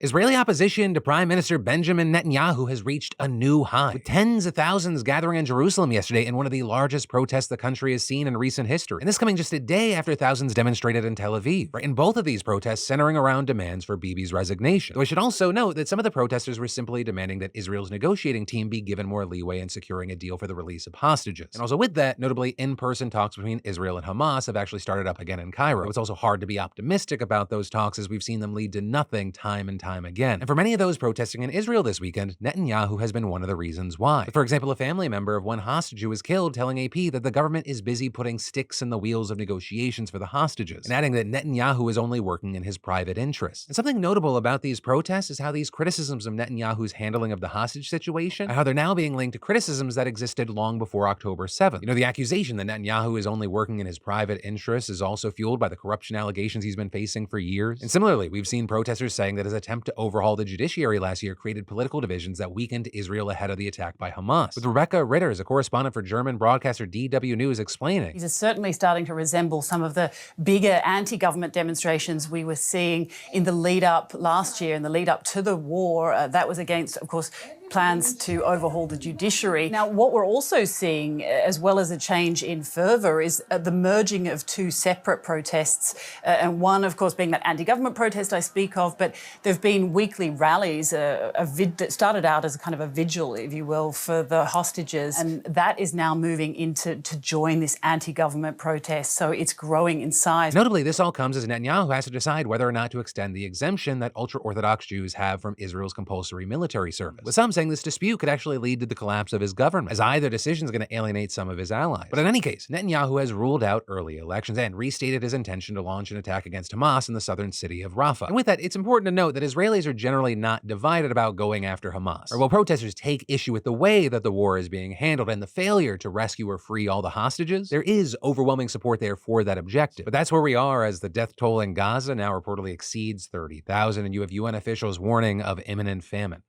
Israeli opposition to Prime Minister Benjamin Netanyahu has reached a new high, with tens of thousands gathering in Jerusalem yesterday in one of the largest protests the country has seen in recent history. And this coming just a day after thousands demonstrated in Tel Aviv, right? And both of these protests centering around demands for Bibi's resignation. Though I should also note that some of the protesters were simply demanding that Israel's negotiating team be given more leeway in securing a deal for the release of hostages. And also with that, notably in-person talks between Israel and Hamas have actually started up again in Cairo. It's also hard to be optimistic about those talks as we've seen them lead to nothing time and time again. And for many of those protesting in Israel this weekend, Netanyahu has been one of the reasons why. For example, a family member of one hostage who was killed telling AP that the government is busy putting sticks in the wheels of negotiations for the hostages, and adding that Netanyahu is only working in his private interests. And something notable about these protests is how these criticisms of Netanyahu's handling of the hostage situation, how they're now being linked to criticisms that existed long before October 7th. The accusation that Netanyahu is only working in his private interests is also fueled by the corruption allegations he's been facing for years. And similarly, we've seen protesters saying that his attempt to overhaul the judiciary last year created political divisions that weakened Israel ahead of the attack by Hamas. With Rebecca Ritters, a correspondent for German broadcaster DW News, explaining, these are certainly starting to resemble some of the bigger anti-government demonstrations we were seeing in the lead up last year, in the lead up to the war. That was against, of course, plans to overhaul the judiciary. Now, what we're also seeing, as well as a change in fervour, is the merging of two separate protests, and one, of course, being that anti-government protest I speak of, but there have been weekly rallies, that started out as a kind of a vigil, if you will, for the hostages, and that is now moving into to join this anti-government protest, so it's growing in size. Notably, this all comes as Netanyahu has to decide whether or not to extend the exemption that ultra-Orthodox Jews have from Israel's compulsory military service, with some saying this dispute could actually lead to the collapse of his government, as either decision is going to alienate some of his allies. But in any case, Netanyahu has ruled out early elections and restated his intention to launch an attack against Hamas in the southern city of Rafah. And with that, it's important to note that Israelis are generally not divided about going after Hamas. Or while protesters take issue with the way that the war is being handled and the failure to rescue or free all the hostages, there is overwhelming support there for that objective. But that's where we are as the death toll in Gaza now reportedly exceeds 30,000, and you have UN officials warning of imminent famine.